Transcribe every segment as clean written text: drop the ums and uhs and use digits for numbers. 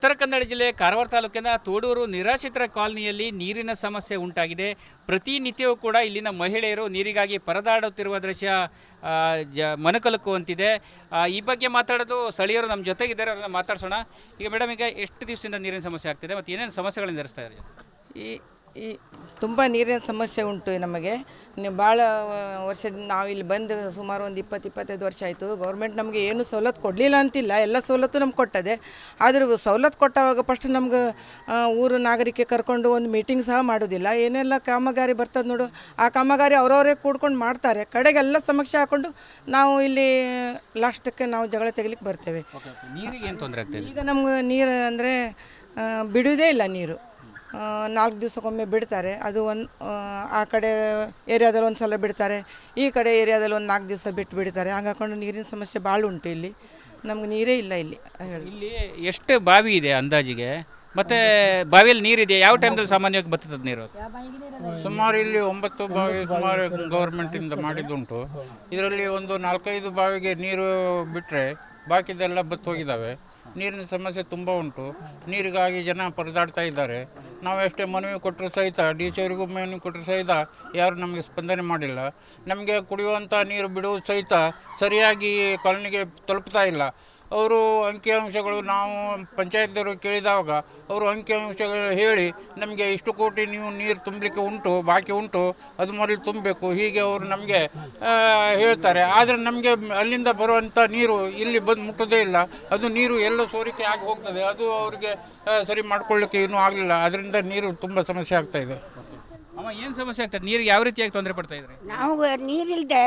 ಉತ್ತರ ಕನ್ನಡ ಜಿಲ್ಲೆ ಕಾರವಾರ ತಾಲೂಕಿನ ತೋಡೂರು ನಿರಾಶ್ರಿತರ ಕಾಲನಿಯಲ್ಲಿ ನೀರಿನ ಸಮಸ್ಯೆ ಉಂಟಾಗಿದೆ. ಪ್ರತಿನಿತ್ಯವೂ ಕೂಡ ಇಲ್ಲಿನ ಮಹಿಳೆಯರು ನೀರಿಗಾಗಿ ಪರದಾಡುತ್ತಿರುವ ದೃಶ್ಯ ಮನಕಲುಕುವಂತಿದೆ. ಈ ಬಗ್ಗೆ ಮಾತಾಡೋದು ಸ್ಥಳೀಯರು ನಮ್ಮ ಜೊತೆಗಿದ್ದಾರೆ, ಅವ್ರನ್ನ ಮಾತಾಡ್ಸೋಣ. ಈಗ ಮೇಡಮ್, ಈಗ ಎಷ್ಟು ದಿವಸದಿಂದ ನೀರಿನ ಸಮಸ್ಯೆ ಆಗ್ತಿದೆ ಮತ್ತು ಏನೇನು ಸಮಸ್ಯೆಗಳನ್ನು ಎದುರಿಸ್ತಾ ಇದ್ದಾರೆ? ಈ ತುಂಬ ನೀರಿನ ಸಮಸ್ಯೆ ಉಂಟು ನಮಗೆ. ಭಾಳ ವರ್ಷದಿಂದ ನಾವು ಇಲ್ಲಿ ಬಂದು ಸುಮಾರು ಒಂದು 20-25 ವರ್ಷ ಆಯಿತು. ಗೌರ್ಮೆಂಟ್ ನಮಗೆ ಏನು ಸವಲತ್ತು ಕೊಡಲಿಲ್ಲ ಅಂತಿಲ್ಲ, ಎಲ್ಲ ಸವಲತ್ತು ನಮ್ಗೆ ಕೊಟ್ಟದೆ. ಆದರೂ ಸವಲತ್ತು ಕೊಟ್ಟವಾಗ ಫಸ್ಟ್ ನಮ್ಗೆ ಊರು ನಾಗರಿಕೆ ಕರ್ಕೊಂಡು ಒಂದು ಮೀಟಿಂಗ್ ಸಹ ಮಾಡೋದಿಲ್ಲ. ಏನೆಲ್ಲ ಕಾಮಗಾರಿ ಬರ್ತದೆ ನೋಡು, ಆ ಕಾಮಗಾರಿ ಅವರವರೇ ಕೂಡ್ಕೊಂಡು ಮಾಡ್ತಾರೆ. ಕಡೆಗೆಲ್ಲ ಸಮಸ್ಯೆ ಹಾಕ್ಕೊಂಡು ನಾವು ಇಲ್ಲಿ ಲಾಸ್ಟಕ್ಕೆ ನಾವು ಜಗಳ ತೆಗಿಲಿಕ್ಕೆ ಬರ್ತೇವೆ. ನೀರಿಗೆ ಏನು ತೊಂದರೆ ಆಗ್ತದೆ? ಈಗ ನಮ್ಗೆ ನೀರು ಅಂದರೆ ಬಿಡುವುದೇ ಇಲ್ಲ. ನೀರು 4 ದಿವಸಕ್ಕೊಮ್ಮೆ ಬಿಡ್ತಾರೆ. ಅದು ಆ ಕಡೆ ಏರಿಯಾದಲ್ಲಿ ಒಂದು ಸಲ ಬಿಡ್ತಾರೆ, ಈ ಕಡೆ ಏರಿಯಾದಲ್ಲಿ ಒಂದು 4 ದಿವಸ ಬಿಟ್ಟು ಬಿಡ್ತಾರೆ. ಹಂಗಾಕೊಂಡು ನೀರಿನ ಸಮಸ್ಯೆ ಭಾಳ ಉಂಟು. ಇಲ್ಲಿ ನಮ್ಗೆ ನೀರೇ ಇಲ್ಲ. ಇಲ್ಲಿ ಎಷ್ಟು ಬಾವಿ ಇದೆ ಅಂದಾಜಿಗೆ? ಮತ್ತು ಬಾವಿಯಲ್ಲಿ ನೀರಿದೆ? ಯಾವ ಟೈಮ್ದಲ್ಲಿ ಸಾಮಾನ್ಯವಾಗಿ ಬರ್ತದೆ ನೀರು? ಸುಮಾರು ಇಲ್ಲಿ 9 ಬಾವಿ ಸುಮಾರು ಗೌರ್ಮೆಂಟಿಂದ ಮಾಡಿದ್ದುಂಟು. ಇದರಲ್ಲಿ ಒಂದು 4-5 ಬಾವಿಗೆ ನೀರು ಬಿಟ್ಟರೆ ಬಾಕಿದೆಲ್ಲ ಬತ್ತು ಹೋಗಿದ್ದಾವೆ. ನೀರಿನ ಸಮಸ್ಯೆ ತುಂಬ ಉಂಟು. ನೀರಿಗಾಗಿ ಜನ ಪರದಾಡ್ತಾ ಇದ್ದಾರೆ. ನಾವು ಎಷ್ಟೇ ಮನವಿ ಕೊಟ್ಟರು ಸಹಿತ, ಡಿ ಸಿ ಅವರಿಗೂ ಮನವಿ ಕೊಟ್ಟರು ಸಹಿತ ಯಾರು ನಮಗೆ ಸ್ಪಂದನೆ ಮಾಡಿಲ್ಲ. ನಮಗೆ ಕುಡಿಯುವಂಥ ನೀರು ಬಿಡುವುದು ಸಹಿತ ಸರಿಯಾಗಿ ಕಾಲೋನಿಗೆ ತಲುಪ್ತಾ ಇಲ್ಲ. ಅವರು ಅಂಕಿಅಂಶಗಳು ನಾವು ಪಂಚಾಯತ್ದವರು ಕೇಳಿದಾಗ ಅವರು ಅಂಕಿಅಂಶಗಳು ಹೇಳಿ ನಮಗೆ ಇಷ್ಟು ಕೋಟಿ ನೀವು ನೀರು ತುಂಬಲಿಕ್ಕೆ ಉಂಟು, ಬಾಕಿ ಉಂಟು, ಅದು ಮೊದಲು ತುಂಬಬೇಕು, ಹೀಗೆ ಅವರು ನಮಗೆ ಹೇಳ್ತಾರೆ. ಆದರೆ ನಮಗೆ ಅಲ್ಲಿಂದ ಬರುವಂಥ ನೀರು ಇಲ್ಲಿ ಬಂದು ಮುಟ್ಟೋದೇ ಇಲ್ಲ. ಅದು ನೀರು ಎಲ್ಲ ಸೋರಿಕೆ ಆಗಿ ಹೋಗ್ತದೆ. ಅದು ಅವರಿಗೆ ಸರಿ ಮಾಡ್ಕೊಳ್ಳಿಕ್ಕೆ ಇನ್ನೂ ಆಗಲಿಲ್ಲ. ಅದರಿಂದ ನೀರು ತುಂಬ ಸಮಸ್ಯೆ ಆಗ್ತಾ ಇದೆ. ಅಮ್ಮ, ಏನು ಸಮಸ್ಯೆ ಆಗ್ತದೆ? ನೀರಿಗೆ ಯಾವ ರೀತಿಯಾಗಿ ತೊಂದರೆ ಪಡ್ತಾ ಇದ್ದಾರೆ? ನಾವು ನೀರಿಲ್ಲದೆ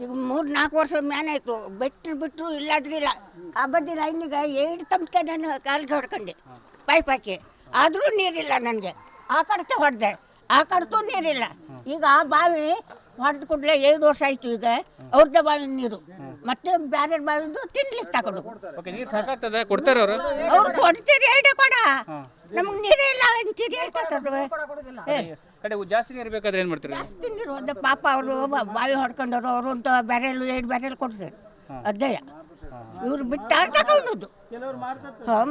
ಈಗ 3-4 ವರ್ಷದ ಮೇಲೆ ಆಯಿತು. ಬಿಟ್ಟರು ಇಲ್ಲಾದ್ರಿಲ್ಲ. ಆ ಬದಿ ಲೈನಿಗೆ 2 ತಮ್ಕೆ ನಾನು ಕಾಲಿಗೆ ಹೊಡ್ಕೊಂಡೆ ಪೈಪ್ ಹಾಕಿ, ಆದರೂ ನೀರಿಲ್ಲ ನನಗೆ. ಆ ಕಡತೆ ಹೊಡೆದೆ, ಆ ಕಡತೂ ನೀರಿಲ್ಲ. ಈಗ ಆ ಬಾವಿ ಹೊಡೆದು ಕೂಡಲೇ 5 ವರ್ಷ ಆಯಿತು. ಈಗ ಅವ್ರದ್ದೇ ಬಾವಿ ನೀರು, ಮತ್ತೆ ಬೇರೆ ಬಾವಿದು ತಿನ್ಲಿಕ್ಕೆ ತಗೊಂಡು. ನೀರು ಸಾಕಾಗ್ತದೆ? ಕೊಡ್ತಾರೆ ಅವರು? ಅವ್ರು ಕೊಡ್ತೀರಿ, ಐಡಿಯಾ ಕೊಡ, ನಮ್ಗೆ ನೀರೇ ಇಲ್ಲ ಅಂತೀರಿ ಹೇಳ್ತಾರೆ. ಕಡೆ ಜಾಸ್ತಿ ನೀರು ಬೇಕಾದ್ರೆ ಏನು ಮಾಡ್ತಾರೆ? ಜಾಸ್ತಿ ನೀರು ಒಂದು ಪಾಪ ಅವರು ಬಾವಿ ಹೊಡ್ಕೊಂಡವ್ರು, ಅವರು ಅಂತ ಬ್ಯಾರೆಲ್ 2 ಬ್ಯಾರೆಲ್ ಕೊಡ್ತಾರೆ. ಅದೇ ಇವ್ರು ಬಿಟ್ಟ ತಗೊಂಡು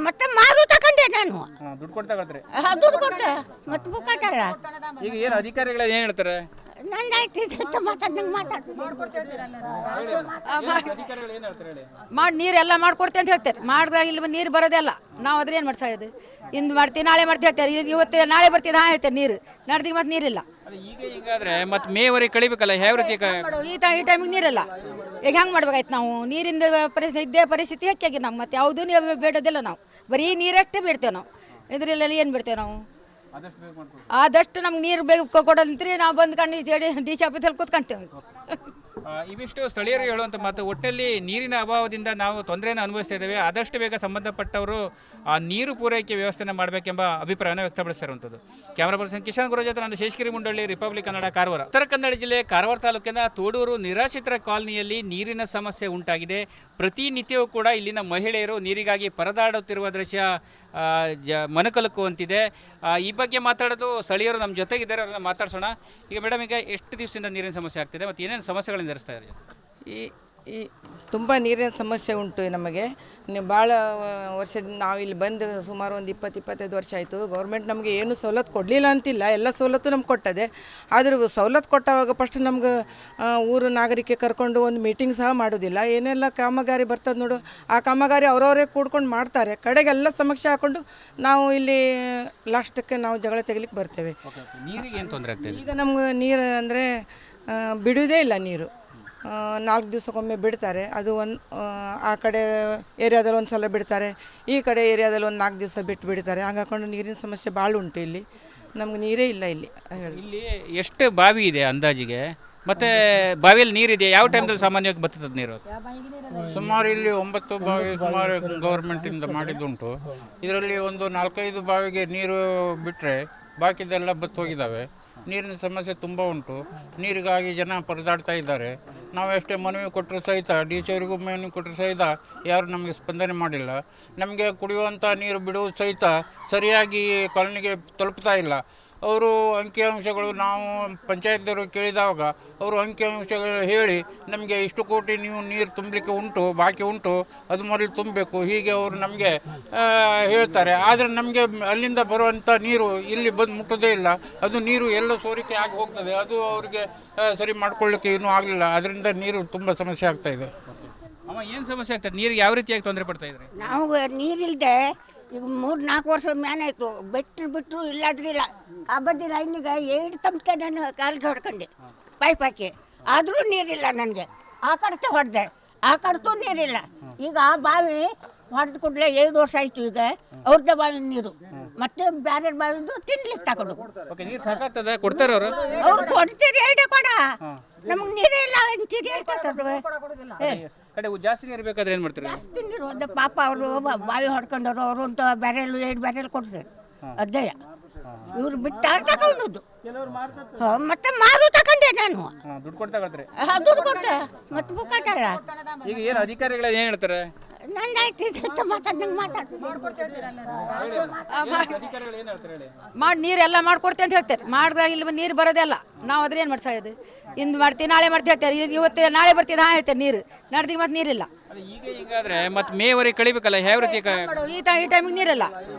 ಮತ್ತೆ ಮಾರು ತಗೊಂಡೆ ನಾನು. ದುಡ್ಡು ಕೊಡ್ತಾ ಕೊಡ್ತಾರೆ? ದುಡ್ಡು ಕೊಟ್ಟೆ ಮತ್ತೆ ಬುಕ್ಕಾಟಲ್ಲ. ಈಗ ಏನು ಅಧಿಕಾರಿಗಳು ಏನು ಹೇಳ್ತಾರೆ? ನಂದಾಯ್ತು ಮಾತಾಡ್ದಂಗೆ ಮಾಡಿ ನೀರೆಲ್ಲ ಮಾಡ್ಕೊಡ್ತೀವಿ ಅಂತ ಹೇಳ್ತಾರೆ. ಮಾಡಿದಾಗ ಇಲ್ಲಿ ನೀರು ಬರೋದೇ ಇಲ್ಲ. ನಾವು ಅದ್ರ ಏನು ಮಾಡ್ತಾ ಇದ್ದೀವಿ? ಇಂದು ಮಾಡ್ತೀವಿ, ನಾಳೆ ಮಾಡ್ತೀವಿ ಹೇಳ್ತಾರೆ. ಇವತ್ತು ನಾಳೆ ಬರ್ತೀವಿ ನಾ ಹೇಳ್ತೇನೆ, ನೀರು ನಾಡ್ದಿಗೆ ಮತ್ತೆ ನೀರಿಲ್ಲ. ಈಗಾದ್ರೆ ಮತ್ತೆ ಮೇವರೆಗೆ ಕಳಿಬೇಕಲ್ಲ, ಯಾವ ರೀತಿ ಈ ಟೈಮಿಗೆ ನೀರಿಲ್ಲ. ಈಗ ಹೆಂಗೆ ಮಾಡ್ಬೇಕಾಯ್ತು ನಾವು? ನೀರಿಂದ ಇದೇ ಪರಿಸ್ಥಿತಿ ಹೆಚ್ಚಾಗಿ ನಾವು ಮತ್ತೆ ಯಾವುದೂ ಬೇಡೋದಿಲ್ಲ. ನಾವು ಬರೀ ನೀರಷ್ಟೇ ಬಿಡ್ತೇವೆ. ನಾವು ಇದರಲ್ಲೆಲ್ಲ ಏನು ಬಿಡ್ತೇವೆ? ನಾವು ಆದಷ್ಟು ನಮ್ಗೆ ನೀರು ಬೇಕು ಕೊಡೋದಂತ್ರಿ. ನಾವು ಬಂದು ಕಣ್ಣು ಡಿ ಸಿ ಆಫೀಸಲ್ಲಿ ಕೂತ್ಕೊಂತೇವೆ. ಇವಿಷ್ಟು ಸ್ಥಳೀಯರು ಹೇಳುವಂಥ ಮಾತು. ಒಟ್ಟಲ್ಲಿ ನೀರಿನ ಅಭಾವದಿಂದ ನಾವು ತೊಂದರೆಯನ್ನು ಅನುಭವಿಸ್ತಾ ಇದ್ದೇವೆ. ಆದಷ್ಟು ಬೇಗ ಸಂಬಂಧಪಟ್ಟವರು ಆ ನೀರು ಪೂರೈಕೆ ವ್ಯವಸ್ಥೆನ ಮಾಡಬೇಕೆಂಬ ಅಭಿಪ್ರಾಯನ ವ್ಯಕ್ತಪಡಿಸಿರುವಂಥದ್ದು. ಕ್ಯಾಮರಾ ಪರ್ಸನ್ ಕಿಶನ್ ಗುರು ಜೊತೆ ನಾನು ಶೇಷಗಿರಿ ಮುಂಡಳ್ಳಿ, ರಿಪಬ್ಲಿಕ್ ಕನ್ನಡ, ಕಾರವಾರ. ಉತ್ತರ ಕನ್ನಡ ಜಿಲ್ಲೆ ಕಾರವಾರ ತಾಲೂಕಿನ ತೋಡೂರು ನಿರಾಶ್ರಿತರ ಕಾಲನಿಯಲ್ಲಿ ನೀರಿನ ಸಮಸ್ಯೆ ಉಂಟಾಗಿದೆ. ಪ್ರತಿನಿತ್ಯವೂ ಕೂಡ ಇಲ್ಲಿನ ಮಹಿಳೆಯರು ನೀರಿಗಾಗಿ ಪರದಾಡುತ್ತಿರುವ ದೃಶ್ಯ ಮನಕಲುಕುವಂತಿದೆ. ಈ ಬಗ್ಗೆ ಮಾತಾಡೋದು ಸ್ಥಳೀಯರು ನಮ್ಮ ಜೊತೆಗಿದ್ದಾರೆ, ಅವ್ರನ್ನ ಮಾತಾಡ್ಸೋಣ. ಈಗ ಮೇಡಮ್, ಈಗ ಎಷ್ಟು ದಿವಸದಿಂದ ನೀರಿನ ಸಮಸ್ಯೆ ಆಗ್ತಿದೆ ಮತ್ತು ಏನೇನು ಸಮಸ್ಯೆಗಳನ್ನು ಎದುರಿಸ್ತಾ ಇದ್ದಾರೆ? ಈ ತುಂಬ ನೀರಿನ ಸಮಸ್ಯೆ ಉಂಟು ನಮಗೆ. ಭಾಳ ವರ್ಷದಿಂದ ನಾವು ಇಲ್ಲಿ ಬಂದು ಸುಮಾರು ಒಂದು 20-25 ವರ್ಷ ಆಯಿತು. ಗೌರ್ಮೆಂಟ್ ನಮಗೆ ಏನು ಸವಲತ್ತು ಕೊಡಲಿಲ್ಲ ಅಂತಿಲ್ಲ, ಎಲ್ಲ ಸವಲತ್ತು ನಮ್ಗೆ ಕೊಟ್ಟದೆ. ಆದರೂ ಸವಲತ್ತು ಕೊಟ್ಟವಾಗ ಫಸ್ಟ್ ನಮ್ಗೆ ಊರು ನಾಗರಿಕೆ ಕರ್ಕೊಂಡು ಒಂದು ಮೀಟಿಂಗ್ ಸಹ ಮಾಡೋದಿಲ್ಲ. ಏನೆಲ್ಲ ಕಾಮಗಾರಿ ಬರ್ತದೆ ನೋಡು, ಆ ಕಾಮಗಾರಿ ಅವರವರೇ ಕೂಡ್ಕೊಂಡು ಮಾಡ್ತಾರೆ. ಕಡೆಗೆಲ್ಲ ಸಮಸ್ಯೆ ಹಾಕ್ಕೊಂಡು ನಾವು ಇಲ್ಲಿ ಲಾಸ್ಟಕ್ಕೆ ನಾವು ಜಗಳ ತೆಗಿಲಿಕ್ಕೆ ಬರ್ತೇವೆ. ನೀರಿಗೆ ಏನು ತೊಂದರೆ ಆಗ್ತದೆ? ಈಗ ನಮ್ಗೆ ನೀರು ಅಂದರೆ ಬಿಡುವುದೇ ಇಲ್ಲ. ನೀರು 4 ದಿವಸಕ್ಕೊಮ್ಮೆ ಬಿಡ್ತಾರೆ. ಅದು ಆ ಕಡೆ ಏರಿಯಾದಲ್ಲಿ ಒಂದು ಸಲ ಬಿಡ್ತಾರೆ, ಈ ಕಡೆ ಏರಿಯಾದಲ್ಲಿ ಒಂದು 4 ದಿವಸ ಬಿಟ್ಟು ಬಿಡ್ತಾರೆ. ಹಂಗಾಕೊಂಡು ನೀರಿನ ಸಮಸ್ಯೆ ಭಾಳ ಉಂಟು. ಇಲ್ಲಿ ನಮ್ಗೆ ನೀರೇ ಇಲ್ಲ. ಇಲ್ಲಿ ಎಷ್ಟು ಬಾವಿ ಇದೆ ಅಂದಾಜಿಗೆ? ಮತ್ತು ಬಾವಿಯಲ್ಲಿ ನೀರಿದೆ? ಯಾವ ಟೈಮ್ದಲ್ಲಿ ಸಾಮಾನ್ಯವಾಗಿ ಬರ್ತದೆ ನೀರು? ಸುಮಾರು ಇಲ್ಲಿ 9 ಬಾವಿ ಸುಮಾರು ಗೌರ್ಮೆಂಟಿಂದ ಮಾಡಿದ್ದುಂಟು. ಇದರಲ್ಲಿ ಒಂದು 4-5 ಬಾವಿಗೆ ನೀರು ಬಿಟ್ಟರೆ ಬಾಕಿದೆಲ್ಲ ಬತ್ತು ಹೋಗಿದ್ದಾವೆ. ನೀರಿನ ಸಮಸ್ಯೆ ತುಂಬ ಉಂಟು. ನೀರಿಗಾಗಿ ಜನ ಪರದಾಡ್ತಾ ಇದ್ದಾರೆ. ನಾವು ಎಷ್ಟೇ ಮನವಿ ಕೊಟ್ಟರು ಸಹಿತ, ಡಿ ಸಿ ಅವರಿಗೂ ಮನವಿ ಕೊಟ್ಟರು ಸಹಿತ ಯಾರು ನಮಗೆ ಸ್ಪಂದನೆ ಮಾಡಿಲ್ಲ. ನಮಗೆ ಕುಡಿಯುವಂಥ ನೀರು ಬಿಡುವುದು ಸಹಿತ ಸರಿಯಾಗಿ ಕಾಲೋನಿಗೆ ತಲುಪ್ತಾ ಇಲ್ಲ. ಅವರು ಅಂಕಿಅಂಶಗಳು ನಾವು ಪಂಚಾಯತ್ದವರು ಕೇಳಿದಾಗ ಅವರು ಅಂಕಿಅಂಶಗಳು ಹೇಳಿ ನಮಗೆ ಇಷ್ಟು ಕೋಟಿ ನೀವು ನೀರು ತುಂಬಲಿಕ್ಕೆ ಉಂಟು, ಬಾಕಿ ಉಂಟು, ಅದು ಮೊದಲು ತುಂಬಬೇಕು, ಹೀಗೆ ಅವರು ನಮಗೆ ಹೇಳ್ತಾರೆ. ಆದರೆ ನಮಗೆ ಅಲ್ಲಿಂದ ಬರುವಂಥ ನೀರು ಇಲ್ಲಿ ಬಂದು ಮುಟ್ಟೋದೇ ಇಲ್ಲ. ಅದು ನೀರು ಎಲ್ಲ ಸೋರಿಕೆ ಆಗಿ ಹೋಗ್ತದೆ. ಅದು ಅವರಿಗೆ ಸರಿ ಮಾಡ್ಕೊಳ್ಳಿಕ್ಕೆ ಇನ್ನೂ ಆಗಲಿಲ್ಲ. ಅದರಿಂದ ನೀರು ತುಂಬ ಸಮಸ್ಯೆ ಆಗ್ತಾ ಇದೆ. ಅಮ್ಮ, ಏನು ಸಮಸ್ಯೆ ಆಗ್ತದೆ? ನೀರು ಯಾವ ರೀತಿಯಾಗಿ ತೊಂದರೆ ಪಡ್ತಾ ಇದ್ರಿ? ನಾವು ನೀರಿಲ್ದೆ ಈಗ 3-4 ವರ್ಷ ಮ್ಯಾನ್ ಆಯಿತು. ಬಿಟ್ಟರು ಇಲ್ಲಾದ್ರಿಲ್ಲ. ಆ ಬದಿ ಲೈನಿಗೆ 2 ತಮ್ಕೆ ನಾನು ಕಾಲಿಗೆ ಹೊಡ್ಕೊಂಡೆ ಪೈಪ್ ಹಾಕಿ. ಆದರೂ ನೀರಿಲ್ಲ ನನಗೆ. ಆ ಕಡೆ ಹೊಡೆದೆ, ಆ ಕಡೆತೂ ನೀರಿಲ್ಲ. ಈಗ ಆ ಬಾವಿ ಹೊಡೆದು ಕೂಡಲೇ 5 ವರ್ಷ ಆಯಿತು. ಈಗ ಅವ್ರದ್ದೇ ಬಾವಿ ನೀರು, ಮತ್ತೆ ಬೇರೆ ಬಾವಿದು ತಿನ್ಲಿಕ್ಕೆ ತಗೊಂಡು. ಓಕೆ, ನೀರು ಸಾಕಾಗ್ತದೆ? ಕೊಡ್ತಾರೆ ಅವರು? ಅವ್ರು ಕೊಡ್ತೀರಿ ಹೇಳಿ ಕೊಡ, ನಮಗೆ ನೀರೇ ಇಲ್ಲ ಅಂತೀರಿ ಹೇಳ್ಕೊತಾರೆ. ಕಡೆ ಜಾಸ್ತಿ ನೀರು ಬೇಕಾದ್ರೆ ಏನು ಮಾಡ್ತೀರಿ? ಜಾಸ್ತಿ ನೀರು ಒಂದು ಪಾಪ ಅವರು ಬಾವಿ ಹೊಡ್ಕೊಂಡವ್ರು. ಅವರು ಅಂತ ಬ್ಯಾರೆಲ್ 2 ಬ್ಯಾರೆಲ್ ಕೊಡ್ತಾರೆ ಅದೇ. ಇವ್ರು ಬಿಟ್ಟು ತಗೊಂಡು ಮತ್ತೆ ಮಾರು ತಗೊಂಡೆ ನಾನು. ದುಡ್ಡು ಕೊಡ್ತಾ ಕೊಡ್ತಾರೆ? ದುಡ್ಡು ಕೊಟ್ಟೆ ಮತ್ತೆ ಬುಕ್ಕಾಟಲ್ಲ. ಈಗ ಏನು ಅಧಿಕಾರಿಗಳು ಏನು ಹೇಳ್ತಾರೆ? ನಂದಾಯ್ತು ಅಂತ ಮಾತಾಡ್ದಂಗೆ ಅಧಿಕಾರಿಗಳು ಏನು ಹೇಳ್ತಾರೆ ಹೇಳಿ? ಮಾಡಿ ನೀರೆಲ್ಲ ಮಾಡ್ಕೊಡ್ತೀವಿ ಅಂತ ಹೇಳ್ತಾರೆ. ಮಾಡಿದಾಗ ಇಲ್ಲಿ ನೀರು ಬರೋದಲ್ಲ. ನಾವು ಅದ್ರ ಏನು ಮಾಡ್ತಾ ಇದ್ದು ಇಂದು ಮಾಡ್ತೀವಿ, ನಾಳೆ ಮಾಡ್ತೀವಿ ಹೇಳ್ತಾರೆ. ಇವತ್ತು ನಾಳೆ ಬರ್ತೀವಿ ಹಾಂ ಹೇಳ್ತಾರೆ. ನೀರು ನಾಡ್ದಿಗೆ ಮತ್ತೆ ನೀರಿಲ್ಲ. ಈಗ ಹಿಂಗಾದ್ರೆ ಮತ್ತೆ ಮೇವರೆಗೆ ಕಳಿಬೇಕಲ್ಲ, ಯಾವ ರೀತಿ ಈ ಟೈಮಿಗೆ ನೀರಿಲ್ಲ.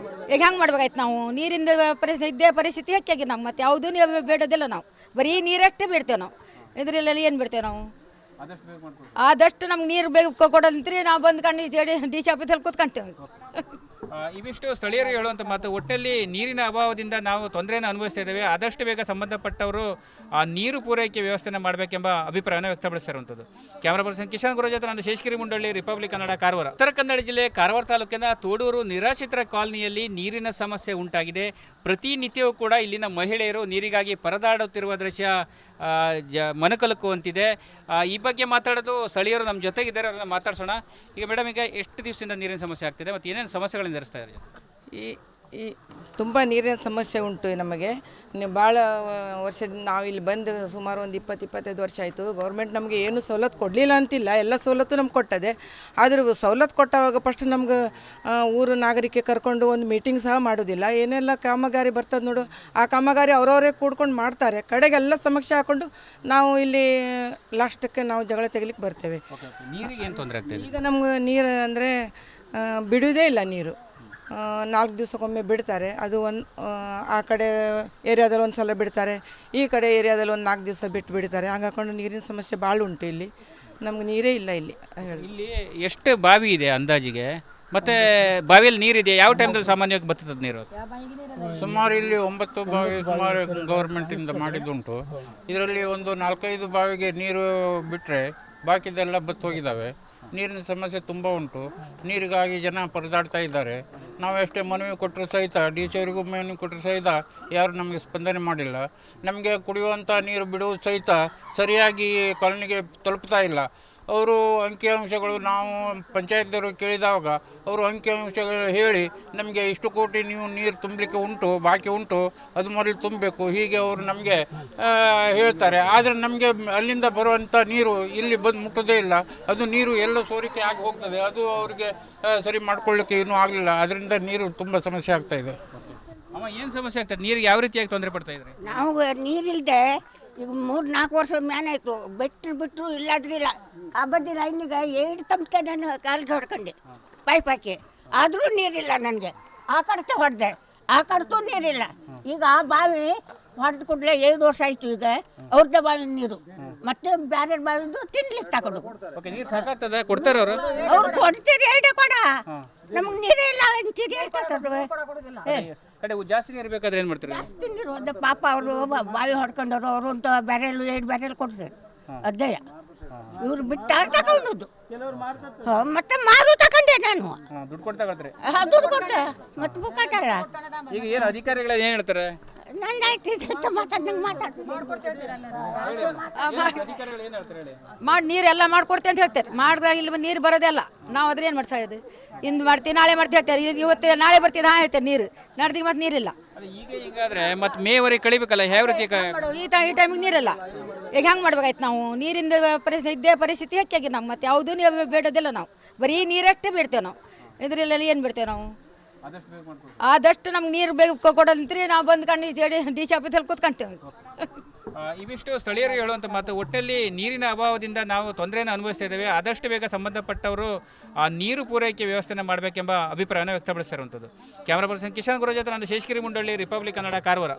ಈಗ ಹೆಂಗೆ ಮಾಡ್ಬೇಕಾಯ್ತು ನಾವು? ನೀರಿಂದ ಇದೇ ಪರಿಸ್ಥಿತಿ ಹೆಚ್ಚಾಗಿ ನಮ್ಮ ಮತ್ತೆ ಯಾವುದೂ ನೀವು ಬೇಡೋದಿಲ್ಲ. ನಾವು ಬರೀ ನೀರಷ್ಟೇ ಬೇಡ್ತೇವೆ. ನಾವು ಇದರಲ್ಲಿ ಏನು ಬಿಡ್ತೇವೆ ನಾವು? ಆದಷ್ಟು ನಮ್ಗೆ ನೀರು ಬೇಕು ಕೊಡೋದಂತ್ರಿ. ನಾವು ಬಂದು ಕಂಡು ಡಿ ಸಿ ಆಫೀಸಲ್ಲಿ ಕೂತ್ಕೊಂತೇವೆ. ಇವಿಷ್ಟು ಸ್ಥಳೀಯರು ಹೇಳುವಂಥ ಮಾತು. ಒಟ್ಟಲ್ಲಿ ನೀರಿನ ಅಭಾವದಿಂದ ನಾವು ತೊಂದರೆಯನ್ನು ಅನುಭವಿಸ್ತಾ ಇದ್ದೇವೆ. ಆದಷ್ಟು ಬೇಗ ಸಂಬಂಧಪಟ್ಟವರು ಆ ನೀರು ಪೂರೈಕೆ ವ್ಯವಸ್ಥೆಯನ್ನು ಮಾಡಬೇಕೆಂಬ ಅಭಿಪ್ರಾಯವನ್ನು ವ್ಯಕ್ತಪಡಿಸಿರುವಂಥದ್ದು. ಕ್ಯಾಮರಾ ಪರ್ಸನ್ ಕಿಶನ್ ಗುರು ಜೊತೆ ನಾನು ಶೇಷಗಿರಿ ಮುಂಡಳ್ಳಿ, ರಿಪಬ್ಲಿಕ್ ಕನ್ನಡ, ಕಾರವಾರ. ಉತ್ತರ ಕನ್ನಡ ಜಿಲ್ಲೆ ಕಾರವಾರ ತಾಲೂಕಿನ ತೋಡೂರು ನಿರಾಶ್ರಿತರ ಕಾಲನಿಯಲ್ಲಿ ನೀರಿನ ಸಮಸ್ಯೆ ಉಂಟಾಗಿದೆ. ಪ್ರತಿನಿತ್ಯವೂ ಕೂಡ ಇಲ್ಲಿನ ಮಹಿಳೆಯರು ನೀರಿಗಾಗಿ ಪರದಾಡುತ್ತಿರುವ ದೃಶ್ಯ ಮನಕಲುಕುವಂತಿದೆ. ಈ ಬಗ್ಗೆ ಮಾತಾಡೋದು ಸ್ಥಳೀಯರು ನಮ್ಮ ಜೊತೆಗಿದ್ದಾರೆ, ಅವ್ರನ್ನ ಮಾತಾಡ್ಸೋಣ. ಈಗ ಮೇಡಮ್, ಈಗ ಎಷ್ಟು ದಿವಸದಿಂದ ನೀರಿನ ಸಮಸ್ಯೆ ಆಗ್ತಿದೆ ಮತ್ತು ಏನೇನು ಸಮಸ್ಯೆಗಳನ್ನು ಎದುರಿಸ್ತಾ ಇದ್ದಾರೆ? ಈ ತುಂಬ ನೀರಿನ ಸಮಸ್ಯೆ ಉಂಟು ನಮಗೆ. ಭಾಳ ವರ್ಷದಿಂದ ನಾವು ಇಲ್ಲಿ ಬಂದು ಸುಮಾರು ಒಂದು 20-25 ವರ್ಷ ಆಯಿತು. ಗೌರ್ಮೆಂಟ್ ನಮಗೆ ಏನು ಸವಲತ್ತು ಕೊಡಲಿಲ್ಲ ಅಂತಿಲ್ಲ, ಎಲ್ಲ ಸವಲತ್ತು ನಮ್ಗೆ ಕೊಟ್ಟದೆ. ಆದರೂ ಸವಲತ್ತು ಕೊಟ್ಟವಾಗ ಫಸ್ಟ್ ನಮ್ಗೆ ಊರು ನಾಗರಿಕೆ ಕರ್ಕೊಂಡು ಒಂದು ಮೀಟಿಂಗ್ ಸಹ ಮಾಡೋದಿಲ್ಲ. ಏನೆಲ್ಲ ಕಾಮಗಾರಿ ಬರ್ತದೆ ನೋಡು, ಆ ಕಾಮಗಾರಿ ಅವರವರೇ ಕೂಡ್ಕೊಂಡು ಮಾಡ್ತಾರೆ. ಕಡೆಗೆಲ್ಲ ಸಮಸ್ಯೆ ಹಾಕ್ಕೊಂಡು ನಾವು ಇಲ್ಲಿ ಲಾಸ್ಟಕ್ಕೆ ನಾವು ಜಗಳ ತೆಗಿಲಿಕ್ಕೆ ಬರ್ತೇವೆ. ನೀರಿಗೆ ಏನು ತೊಂದರೆ ಆಗ್ತದೆ? ಈಗ ನಮ್ಗೆ ನೀರು ಅಂದರೆ ಬಿಡುವುದೇ ಇಲ್ಲ. ನೀರು 4 ದಿವಸಕ್ಕೊಮ್ಮೆ ಬಿಡ್ತಾರೆ. ಅದು ಆ ಕಡೆ ಏರಿಯಾದಲ್ಲಿ ಒಂದು ಸಲ ಬಿಡ್ತಾರೆ, ಈ ಕಡೆ ಏರಿಯಾದಲ್ಲಿ ಒಂದು 4 ದಿವಸ ಬಿಟ್ಟು ಬಿಡ್ತಾರೆ. ಹಂಗಾಕೊಂಡು ನೀರಿನ ಸಮಸ್ಯೆ ಭಾಳ ಉಂಟು ಇಲ್ಲಿ. ನಮ್ಗೆ ನೀರೇ ಇಲ್ಲ ಇಲ್ಲಿ. ಇಲ್ಲಿ ಎಷ್ಟು ಬಾವಿ ಇದೆ ಅಂದಾಜಿಗೆ? ಮತ್ತು ಬಾವಿಯಲ್ಲಿ ನೀರಿದೆ? ಯಾವ ಟೈಮ್ದಲ್ಲಿ ಸಾಮಾನ್ಯವಾಗಿ ಬರ್ತದೆ ನೀರು? ಸುಮಾರು ಇಲ್ಲಿ 9 ಬಾವಿ ಸುಮಾರು ಗೌರ್ಮೆಂಟಿಂದ ಮಾಡಿದ್ದುಂಟು. ಇದರಲ್ಲಿ ಒಂದು 4-5 ಬಾವಿಗೆ ನೀರು ಬಿಟ್ಟರೆ ಬಾಕಿದೆಲ್ಲ ಬತ್ತೋಗಿದ್ದಾವೆ. ನೀರಿನ ಸಮಸ್ಯೆ ತುಂಬ ಉಂಟು. ನೀರಿಗಾಗಿ ಜನ ಪರದಾಡ್ತಾ ಇದ್ದಾರೆ. ನಾವು ಎಷ್ಟೇ ಮನವಿ ಕೊಟ್ಟರು ಸಹಿತ, ಡಿ ಸಿ ಅವರಿಗೂ ಮನವಿ ಕೊಟ್ಟರು ಸಹಿತ ಯಾರು ನಮಗೆ ಸ್ಪಂದನೆ ಮಾಡಿಲ್ಲ. ನಮಗೆ ಕುಡಿಯುವಂಥ ನೀರು ಬಿಡುವುದು ಸಹಿತ ಸರಿಯಾಗಿ ಕಾಲೋನಿಗೆ ತಲುಪ್ತಾ ಇಲ್ಲ. ಅವರು ಅಂಕಿಅಂಶಗಳು ನಾವು ಪಂಚಾಯತ್ದವರು ಕೇಳಿದಾಗ ಅವರು ಅಂಕಿಅಂಶಗಳು ಹೇಳಿ ನಮಗೆ ಇಷ್ಟು ಕೋಟಿ ನೀವು ನೀರು ತುಂಬಲಿಕ್ಕೆ ಉಂಟು, ಬಾಕಿ ಉಂಟು, ಅದು ಮೊದಲು ತುಂಬಬೇಕು, ಹೀಗೆ ಅವರು ನಮಗೆ ಹೇಳ್ತಾರೆ. ಆದರೆ ನಮಗೆ ಅಲ್ಲಿಂದ ಬರುವಂಥ ನೀರು ಇಲ್ಲಿ ಬಂದು ಮುಟ್ಟೋದೇ ಇಲ್ಲ. ಅದು ನೀರು ಎಲ್ಲ ಸೋರಿಕೆ ಆಗಿ ಹೋಗ್ತದೆ. ಅದು ಅವರಿಗೆ ಸರಿ ಮಾಡ್ಕೊಳ್ಳಿಕ್ಕೆ ಇನ್ನೂ ಆಗಲಿಲ್ಲ. ಅದರಿಂದ ನೀರು ತುಂಬ ಸಮಸ್ಯೆ ಆಗ್ತಾ ಇದೆ. ಅಮ್ಮ, ಏನು ಸಮಸ್ಯೆ ಆಗ್ತದೆ? ನೀರಿಗೆ ಯಾವ ರೀತಿಯಾಗಿ ತೊಂದರೆ ಪಡ್ತಾ ಇದ್ರಿ? ನಾವು ನೀರಿಲ್ದೆ ಈಗ 3-4 ವರ್ಷ ಮ್ಯಾನ್ ಆಯಿತು. ಬಿಟ್ಟರು ಇಲ್ಲಾದ್ರಿಲ್ಲ. ಆ ಬದಿ ಲೈನಿಗೆ 2 ತಮ್ಕೆ ನಾನು ಕಾಲಿಗೆ ಹೊಡ್ಕೊಂಡೆ ಪೈಪ್ ಹಾಕಿ. ಆದರೂ ನೀರಿಲ್ಲ ನನಗೆ. ಆ ಕಡೆ ಹೊಡೆದೆ, ಆ ಕಡೆತೂ ನೀರಿಲ್ಲ. ಈಗ ಆ ಬಾವಿ ಹೊಡೆದು ಕೂಡಲೇ 5 ವರ್ಷ ಆಯಿತು. ಈಗ ಅವ್ರದ್ದೇ ಬಾವಿ ನೀರು, ಮತ್ತೆ ಬೇರೆ ಬಾವಿದು ತಿನ್ಲಿಕ್ಕೆ ತಗೊಂಡು. ಓಕೆ, ನೀರು ಸಾಕಾಗ್ತದೆ? ಕೊಡ್ತಾರೆ ಅವರು? ಅವ್ರು ಕೊಡ್ತೀರಿ ಹೇಳಿ ಕೊಡ, ನಮಗೆ ನೀರೇ ಇಲ್ಲ ಅಂತೀರಿ ಹೇಳ್ಕೊತಾರೆ. ಕಡೆ ಜಾಸ್ತಿ ನೀರು ಬೇಕಾದ್ರೆ ಏನು ಮಾಡ್ತೀರಿ? ಜಾಸ್ತಿ ನೀರು ಒಂದು ಪಾಪ ಅವರು ಬಾವಿ ಹೊಡ್ಕೊಂಡವ್ರು. ಅವರು ಅಂತ ಬ್ಯಾರೆಲ್ 2 ಬ್ಯಾರೆಲ್ ಕೊಡ್ತಾರೆ ಅದೇ. ಇವ್ರು ಬಿಟ್ಟು ತಗೊಂಡು ಮತ್ತೆ ಮಾರು ತಗೊಂಡೆ ನಾನು. ದುಡ್ಡು ಕೊಡ್ತಾ ಕೊಡ್ತಾರೆ? ದುಡ್ಡು ಕೊಟ್ಟೆ ಮತ್ತೆ ಬುಕ್ಕಾಟಲ್ಲ. ಈಗ ಏನು ಅಧಿಕಾರಿಗಳು ಏನು ಹೇಳ್ತಾರೆ? ನಂದಾಯ್ತು ಅಂತ ಮಾತಾಡ್ದಂಗೆ ಅಧಿಕಾರಿಗಳು ಏನು ಹೇಳ್ತಾರೆ ಹೇಳಿ? ಮಾಡಿ ನೀರೆಲ್ಲ ಮಾಡ್ಕೊಡ್ತೀವಿ ಅಂತ ಹೇಳ್ತಾರೆ. ಮಾಡಿದಾಗ ಇಲ್ಲಿ ನೀರು ಬರೋದಲ್ಲ. ನಾವು ಅದ್ರ ಏನು ಮಾಡ್ತಾ ಇದ್ದು ಇಂದು ಮಾಡ್ತೀವಿ, ನಾಳೆ ಮಾಡ್ತೀವಿ ಹೇಳ್ತಾರೆ. ಇವತ್ತು ನಾಳೆ ಬರ್ತೀವಿ ಹಾಂ ಹೇಳ್ತಾರೆ. ನೀರು ನಾಡ್ದಿಗೆ ಮತ್ತೆ ನೀರಿಲ್ಲ. ಈಗ ಹಿಂಗಾದ್ರೆ ಮತ್ತೆ ಮೇವರೆಗೆ ಕಳಿಬೇಕಲ್ಲ, ಯಾವ ರೀತಿ? ಈ ಟೈಮಿಗೆ ನೀರಿಲ್ಲ. ಈಗ ಹೆಂಗೆ ಮಾಡ್ಬೇಕಾಯ್ತು ನಾವು? ನೀರಿಂದ ಇದೇ ಪರಿಸ್ಥಿತಿ ಹೆಚ್ಚಾಗಿ ನಮ್ಮ ಮತ್ತೆ ಯಾವುದೂ ನೀವು ಬೇಡೋದಿಲ್ಲ. ನಾವು ಬರೀ ನೀರಷ್ಟೇ ಬೇಡ್ತೇವೆ. ನಾವು ಇದರಲ್ಲಿ ಏನು ಬಿಡ್ತೇವೆ ನಾವು? ಆದಷ್ಟು ನಮ್ಗೆ ನೀರು ಬೇಕು ಕೊಡೋದಂತ್ರಿ ನಾವು ಬಂದು ಕಂಡು ಡಿ ಸಿ ಆಫೀಸಲ್ಲಿ ಕೂತ್ಕೊಂತೇವೆ. ಇವಿಷ್ಟು ಸ್ಥಳೀಯರು ಹೇಳುವಂಥ ಮಾತು. ಒಟ್ಟಿನಲ್ಲಿ ನೀರಿನ ಅಭಾವದಿಂದ ನಾವು ತೊಂದರೆಯನ್ನು ಅನುಭವಿಸ್ತಾ ಇದ್ದೇವೆ. ಆದಷ್ಟು ಬೇಗ ಸಂಬಂಧಪಟ್ಟವರು ಆ ನೀರು ಪೂರೈಕೆ ವ್ಯವಸ್ಥೆನ ಮಾಡಬೇಕೆಂಬ ಅಭಿಪ್ರಾಯನ ವ್ಯಕ್ತಪಡಿಸಿರುವಂಥದ್ದು. ಕ್ಯಾಮರಾ ಪರ್ಸನ್ ಕಿಶನ್ ಗುರು ಜೊತೆ ನಾನು ಶೇಷಗಿರಿ ಮುಂಡಳ್ಳಿ, ರಿಪಬ್ಲಿಕ್ ಕನ್ನಡ, ಕಾರವಾರ.